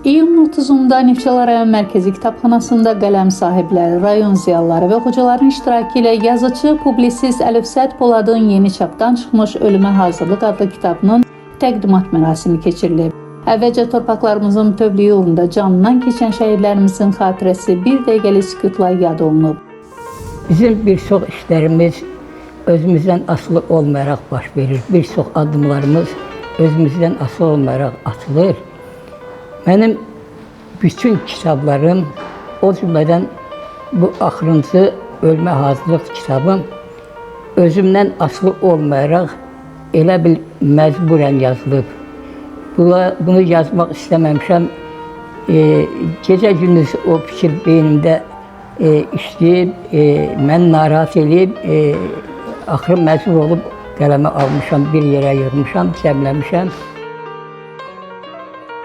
İyunun 30-unda Neftçala rayon mərkəzi kitabxanasında qələm sahibləri, rayon ziyalıları və oxucuların iştirakı ilə yazıcı, publisist Əlifzət Poladın yeni çapdan çıxmış Ölümə Hazırlıq adlı kitabının təqdimat mərasimi keçirilib. Əvvəlcə torpaqlarımızın bütövlüyü uğrunda canından keçən şəhidlərimizin xatirəsi bir dəqiqəlik sükutla yad olunub. Bizim bir çox işlərimiz özümüzdən asılı olmayaraq baş verir. Bir çox addımlarımız özümüzdən asılı olmayaraq atılır. Mənim bütün kitablarım, o cümlədən bu axırıncı Ölmə Hazırlıq kitabım özümdən asılı olmayaraq elə bil məcburən yazılıb. Bunu yazmaq istəməmişəm. Gecə-gündüz o fikir beynimdə işləyib, məni narahat edib, axırı məcbur olub qələmə almışam, bir yerə yığmışam, cəmləmişəm.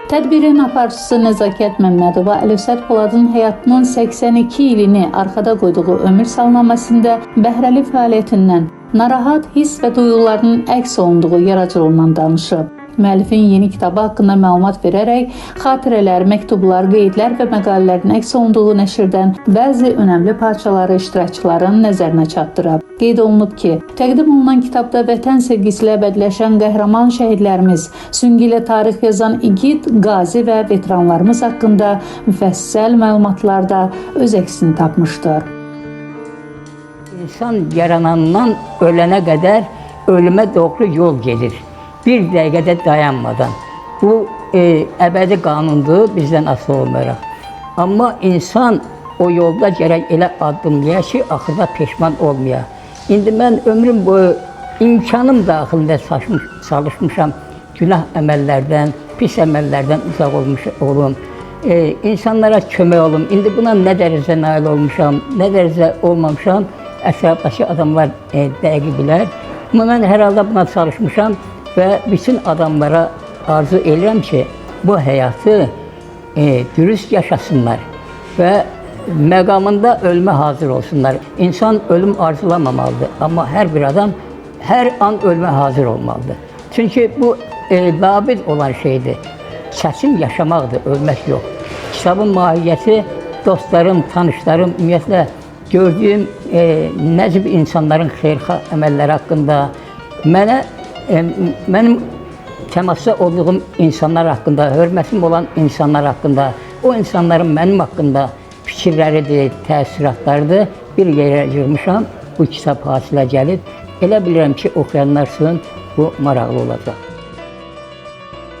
Tədbirin aparıcısı Nəzakət Məmmədova Əlifzət Poladın həyatının 82 ilini arxada qoyduğu ömür salnamasında bəhrəli fəaliyyətindən, narahat hiss və duyğularının əks olunduğu yaradıcılığından danışıb. Müəllifin yeni kitabı haqqında məlumat verərək xatirələr, məktublar, qeydlər və məqalələrin əks olunduğu nəşrdən bəzi önəmli parçaları iştirakçıların nəzərinə çatdırıb. Qeyd olunub ki, təqdim olunan kitabda vətən sevgisi ilə əbədiləşən qəhrəman şəhidlərimiz, süngü ilə tarix yazan igid, qazi və veteranlarımız haqqında müfəssəl məlumatlarda öz əksini tapmışdır. İnsan yaranandan ölənə qədər ölümə doğru yol gedir. Bir dəqiqədə dayanmadan. Bu əbədi qanundur, bizdən asılı olmayaraq. Amma insan o yolda gərək elə addımlaya ki, axırda peşman olmaya. İndi mən ömrüm boyu imkanım daxilində çalışmışam günah əməllərdən, pis əməllərdən uzaq olum. İnsanlara kömək olum. İndi buna nə dərəcə nail olmuşam, nə dərəcə olmamışam, ətrafdakı adamlar dəqiq bilər. Amma mən hər halda buna çalışmışam. Və bütün adamlara arzu edirəm ki, bu həyatı dürüst yaşasınlar və məqamında ölmə hazır olsunlar. İnsan ölüm arzulamamalıdır, amma hər bir adam hər an ölmə hazır olmalıdır. Çünki bu labid olan şeydir. Çətin yaşamaqdır, ölmək yox. Kitabın mahiyyəti dostlarım, tanışlarım, ümumiyyətlə gördüyüm nəcib insanların xeyirxah əməlləri haqqında, mənim təmasda olduğum insanlar haqqında, hörmətim olan insanlar haqqında, o insanların mənim haqqında fikirləridir, təsiratlarıdır. Bir yerə yığmışam, bu kitab hasilə gəlib. Elə bilirəm ki, oxuyanlar üçün bu maraqlı olacaq.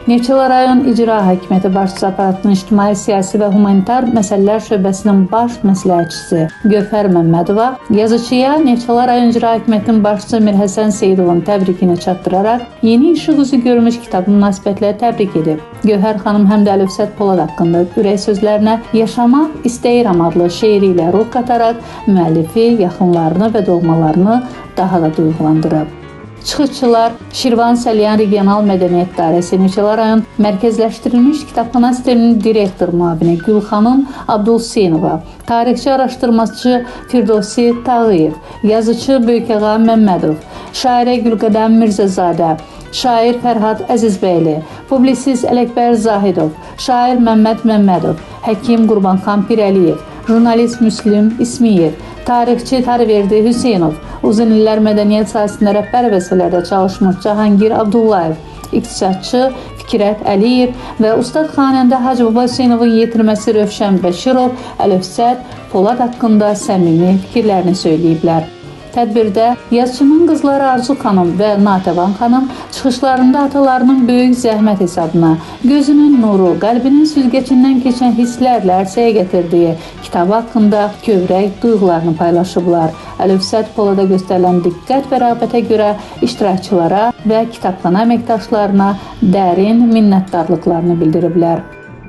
Neftçala rayon İcra Hakimiyyəti başçısı aparatının ictimai, siyasi və humanitar məsələlər şöbəsinin baş məsləhətçisi Gövhər Məmmədova yazıcıya Neftçala rayon İcra Hakimiyyətinin başçısı Mirhəsən Seyidovun təbrikini çatdıraraq yeni işıq üzü görmüş kitabı münasibətlə təbrik edib. Gövhər xanım həm də Əlifzət Polad haqqında ürək sözlərinə Yaşamaq istəyirəm adlı şeiri ilə ruh qataraq müəllifi, yaxınlarını və doğmalarını daha da duyğulandırıb. Çıxışçılar Şirvan Səlyan Regional Mədəniyyət Dairəsi Neftçala rayon mərkəzləşdirilmiş kitabxana sisteminin direktor müavini Gülxanım Abdulhüseynova, tarixçi araşdırmacı Firdovsi Tağıyev, yazıcı Böyükağa Məmmədov, şairə Gülqədəm Mirzəzadə, şair Fərhad Əzizbəyli, publisist Ələkbər Zahidov, şair Məmməd Məmmədov, həkim Qurbanxan Pirəliyev, jurnalist Müslüm İsmiyev, tarixçi Tarverdi Hüseynov, uzun illər mədəniyyət sahəsində rəhbər vəzifələrdə çalışmış Cahangir Abdullayev, iqtisadçı Fikrət Əliyev və ustad xanəndə Hacı Baba Hüseynovun yetirməsi Rövşən Bəşirov Əlifzət Polad haqqında səmimi fikirlərini söyləyiblər. Tədbirdə yazıçının qızları Arzu xanım və Natəvan xanım çıxışlarında atalarının böyük zəhmət hesabına, gözünün nuru, qəlbinin süzgəcindən keçən hisslərlə ərsəyə gətirdiyi kitabı haqqında kövrək duyğularını paylaşıblar. Əlifzət Polada göstərilən diqqət və rəğbətə görə iştirakçılara və kitabxana əməkdaşlarına dərin minnətdarlıqlarını bildiriblər.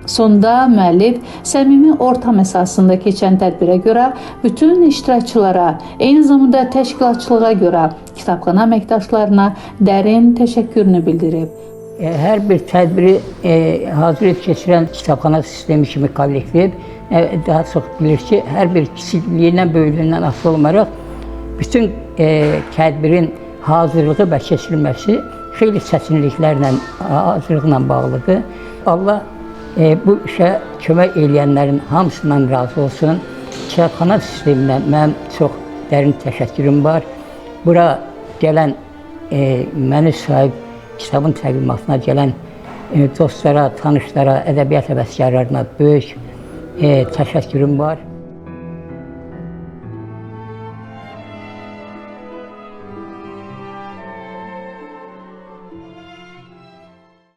Sonda müəllif səmimi ortam əsasında keçən tədbirə görə bütün iştirakçılara, eyni zamanda təşkilatçılığa görə kitabxana əməkdaşlarına dərin təşəkkürünü bildirib. Hər bir tədbiri hazırlayıb keçirən kitabxana sistemi kimi kollektiv daha çox bilir ki, hər bir kiçikliyindən, böyüklüyündən asılı olmayaraq bütün tədbirin hazırlığı və keçirilməsi xeyli çətinliklərlə, hazırlıqla bağlıdır. Allah Bu işə kömək eləyənlərin hamısından razı olsun. Kitabxana sisteminə mənim çox dərin təşəkkürüm var. Bura gələn, məni sahib kitabın təqdimatına gələn dostlara, tanışlara, ədəbiyyat həvəskarlarına böyük təşəkkürüm var.